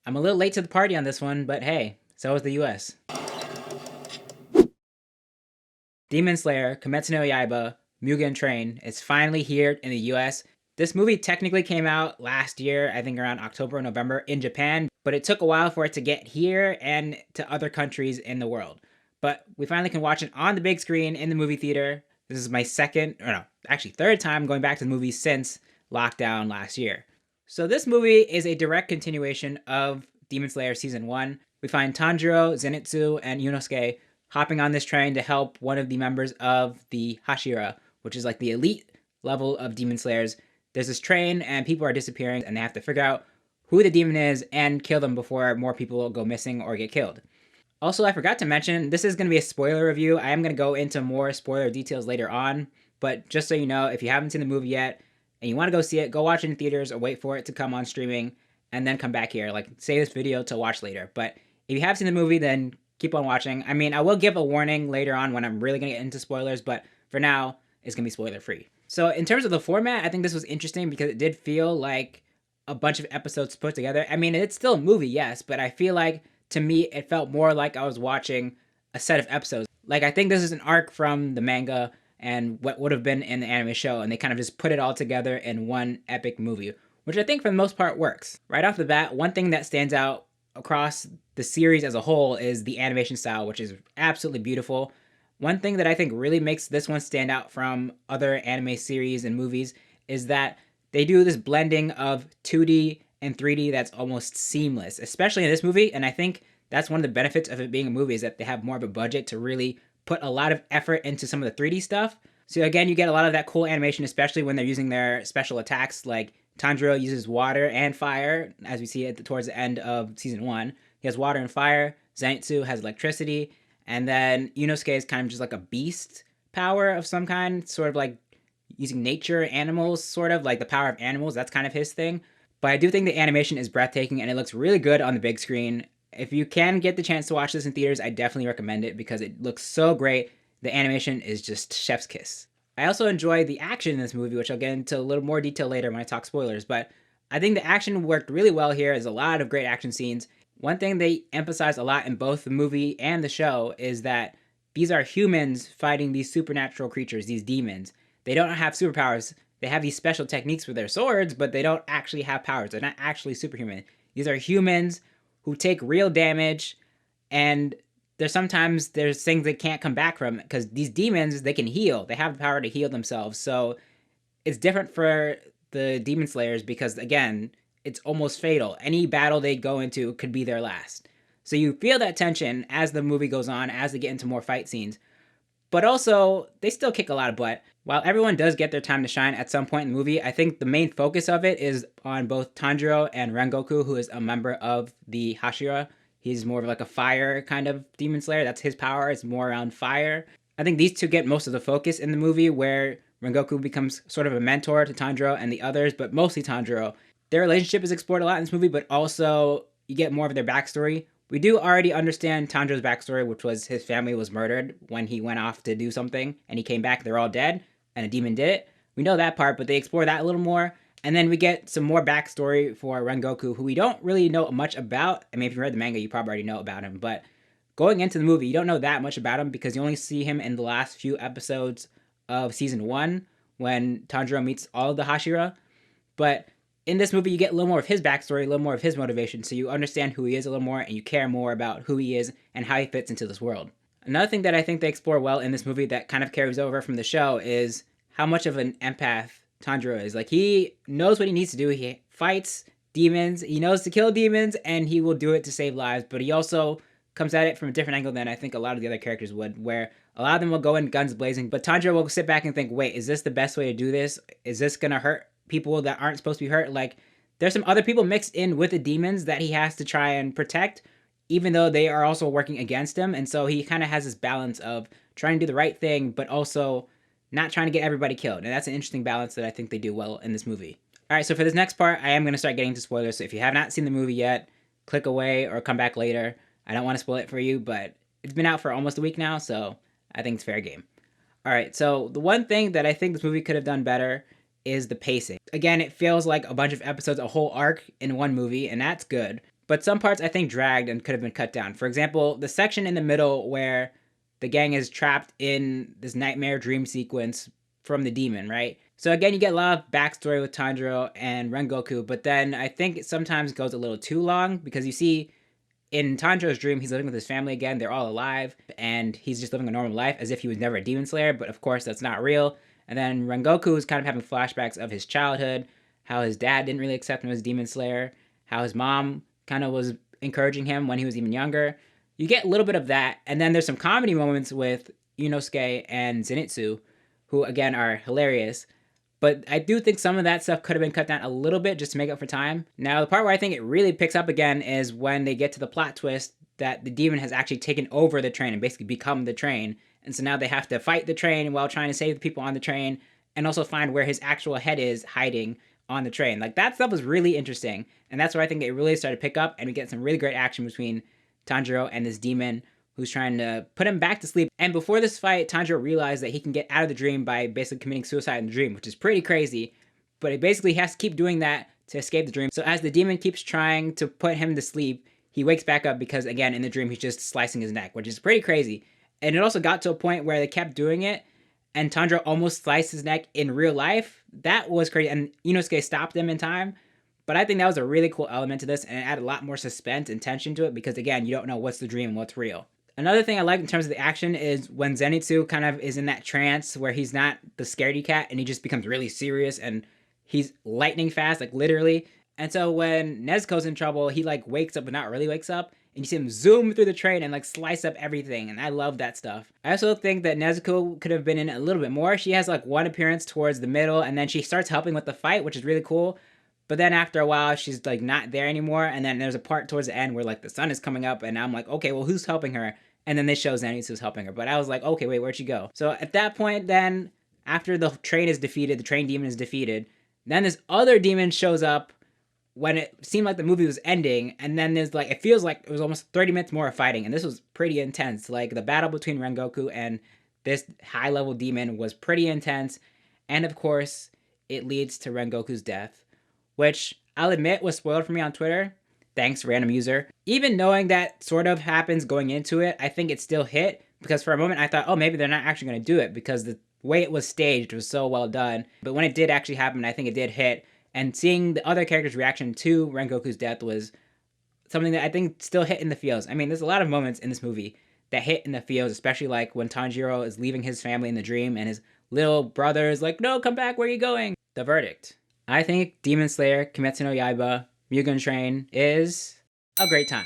I'm a little late to the party on this one, but hey, so is the US. Demon Slayer, Kimetsu no Yaiba, Mugen Train is finally here in the US. This movie technically came out last year, I think around October or November in Japan, but it took a while for it to get here and to other countries in the world. But we finally can watch it on the big screen in the movie theater. This is my second, or no, actually third time going back to the movie since lockdown last year. So this movie is a direct continuation of Demon Slayer Season 1. We find Tanjiro, Zenitsu, and Yunosuke hopping on this train to help one of the members of the Hashira, which is like the elite level of Demon Slayers. There's this train and people are disappearing and they have to figure out who the demon is and kill them before more people go missing or get killed. Also, I forgot to mention, this is going to be a spoiler review. I am going to go into more spoiler details later on, but just so you know, if you haven't seen the movie yet and you want to go see it, go watch it in theaters or wait for it to come on streaming and then come back here. Like, save this video to watch later. But if you have seen the movie, then keep on watching. I mean, I will give a warning later on when I'm really going to get into spoilers, but for now, it's going to be spoiler free. So in terms of the format, I think this was interesting because it did feel like a bunch of episodes put together. I mean, it's still a movie, yes, but I feel like to me, it felt more like I was watching a set of episodes. Like, I think this is an arc from the manga and what would have been in the anime show, and they kind of just put it all together in one epic movie, which I think for the most part works. Right off the bat, one thing that stands out across the series as a whole is the animation style, which is absolutely beautiful. One thing that I think really makes this one stand out from other anime series and movies is that they do this blending of 2D and 3D that's almost seamless, especially in this movie. And I think that's one of the benefits of it being a movie is that they have more of a budget to really put a lot of effort into some of the 3D stuff. So again, you get a lot of that cool animation, especially when they're using their special attacks. Like Tanjiro uses water and fire, as we see it towards the end of season 1. He has water and fire. Zenitsu has electricity. And then Yunosuke is kind of just like a beast power of some kind, sort of like using nature, animals, sort of like the power of animals. That's kind of his thing. But I do think the animation is breathtaking and it looks really good on the big screen. If you can get the chance to watch this in theaters, I definitely recommend it because it looks so great. The animation is just chef's kiss. I also enjoy the action in this movie, which I'll get into a little more detail later when I talk spoilers, but I think the action worked really well here. There's a lot of great action scenes. One thing they emphasize a lot in both the movie and the show is that these are humans fighting these supernatural creatures, these demons. They don't have superpowers. They have these special techniques with their swords, but they don't actually have powers. They're not actually superhuman. These are humans who take real damage, and there's things they can't come back from because these demons, they can heal. They have the power to heal themselves. So it's different for the demon slayers because, again, it's almost fatal. Any battle they go into could be their last. So you feel that tension as the movie goes on, as they get into more fight scenes. But also, they still kick a lot of butt. While everyone does get their time to shine at some point in the movie, I think the main focus of it is on both Tanjiro and Rengoku, who is a member of the Hashira. He's more of like a fire kind of demon slayer. That's his power. It's more around fire. I think these two get most of the focus in the movie, where Rengoku becomes sort of a mentor to Tanjiro and the others, but mostly Tanjiro. Their relationship is explored a lot in this movie, but also you get more of their backstory. We do already understand Tanjiro's backstory, which was his family was murdered when he went off to do something, and he came back, they're all dead, and a demon did it. We know that part, but they explore that a little more. And then we get some more backstory for Rengoku, who we don't really know much about. I mean, if you read the manga, you probably already know about him, but going into the movie, you don't know that much about him because you only see him in the last few episodes of season 1 when Tanjiro meets all of the Hashira. But in this movie, you get a little more of his backstory, a little more of his motivation, so you understand who he is a little more and you care more about who he is and how he fits into this world. Another thing that I think they explore well in this movie that kind of carries over from the show is how much of an empath Tanjiro is. Like, he knows what he needs to do. He fights demons, he knows to kill demons, and he will do it to save lives, but he also comes at it from a different angle than I think a lot of the other characters would, where a lot of them will go in guns blazing, but Tanjiro will sit back and think, wait, is this the best way to do this? Is this gonna hurt people that aren't supposed to be hurt? Like, there's some other people mixed in with the demons that he has to try and protect, even though they are also working against him. And so he kind of has this balance of trying to do the right thing, but also not trying to get everybody killed. And that's an interesting balance that I think they do well in this movie. All right, so for this next part, I am going to start getting into spoilers. So if you have not seen the movie yet, click away or come back later. I don't want to spoil it for you, but it's been out for almost a week now, so I think it's fair game. All right, so the one thing that I think this movie could have done better is the pacing. Again, it feels like a bunch of episodes, a whole arc in one movie, and that's good. but some parts I think dragged and could have been cut down. For example, the section in the middle where the gang is trapped in this nightmare dream sequence from the demon, right? So again, you get a lot of backstory with Tanjiro and Rengoku, but then I think it sometimes goes a little too long because you see in Tanjiro's dream, he's living with his family again. They're all alive, and he's just living a normal life as if he was never a demon slayer. But of course, that's not real. And then Rengoku is kind of having flashbacks of his childhood, how his dad didn't really accept him as demon slayer, how his mom kind of was encouraging him when he was even younger. You get a little bit of that, and then there's some comedy moments with Inosuke and Zenitsu, who again are hilarious. But I do think some of that stuff could have been cut down a little bit just to make up for time. Now, the part where I think it really picks up again is when they get to the plot twist that the demon has actually taken over the train and basically become the train. And so now they have to fight the train while trying to save the people on the train and also find where his actual head is hiding on the train. Like, that stuff was really interesting. And that's where I think it really started to pick up, and we get some really great action between Tanjiro and this demon who's trying to put him back to sleep. And before this fight, Tanjiro realized that he can get out of the dream by basically committing suicide in the dream, which is pretty crazy. But he basically has to keep doing that to escape the dream. So as the demon keeps trying to put him to sleep, he wakes back up because, again, in the dream, he's just slicing his neck, which is pretty crazy. And it also got to a point where they kept doing it, and Tanjiro almost sliced his neck in real life. That was crazy, and Inosuke stopped him in time. But I think that was a really cool element to this, and it added a lot more suspense and tension to it because, again, you don't know what's the dream and what's real. Another thing I like in terms of the action is when Zenitsu kind of is in that trance where he's not the scaredy cat and he just becomes really serious and he's lightning fast, like literally. And so when Nezuko's in trouble, he like wakes up but not really wakes up. And you see him zoom through the train and like slice up everything. And I love that stuff. I also think that Nezuko could have been in it a little bit more. She has like one appearance towards the middle and then she starts helping with the fight, which is really cool. But then after a while, she's like not there anymore. And then there's a part towards the end where like the sun is coming up and I'm like, okay, well, who's helping her? And then they show Zenitsu's helping her. But I was like, okay, wait, where'd she go? So at that point then, after the train is defeated, the train demon is defeated, then this other demon shows up when it seemed like the movie was ending. And then there's like, it feels like it was almost 30 minutes more of fighting. And this was pretty intense. Like the battle between Rengoku and this high level demon was pretty intense. And of course, it leads to Rengoku's death, which I'll admit was spoiled for me on Twitter. Thanks, random user. Even knowing that sort of happens going into it, I think it still hit because for a moment I thought, oh, maybe they're not actually going to do it because the way it was staged was so well done. But when it did actually happen, I think it did hit. And seeing the other characters' reaction to Rengoku's death was something that I think still hit in the feels. I mean, there's a lot of moments in this movie that hit in the feels, especially like when Tanjiro is leaving his family in the dream and his little brother is like, no, come back, where are you going? The verdict. I think Demon Slayer, Kimetsu no Yaiba, Mugen Train is a great time.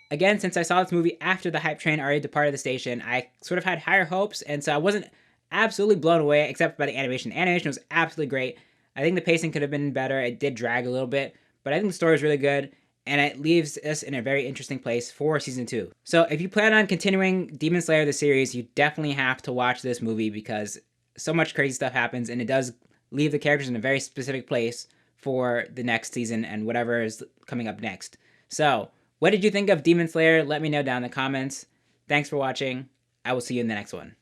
Again, since I saw this movie after the hype train already departed the station, I sort of had higher hopes, and so I wasn't absolutely blown away except by the animation. The animation was absolutely great. I think the pacing could have been better. It did drag a little bit, but I think the story is really good, and it leaves us in a very interesting place for season 2. So if you plan on continuing Demon Slayer the series, you definitely have to watch this movie because so much crazy stuff happens, and it does leave the characters in a very specific place for the next season and whatever is coming up next. So, what did you think of Demon Slayer? Let me know down in the comments. Thanks for watching. I will see you in the next one.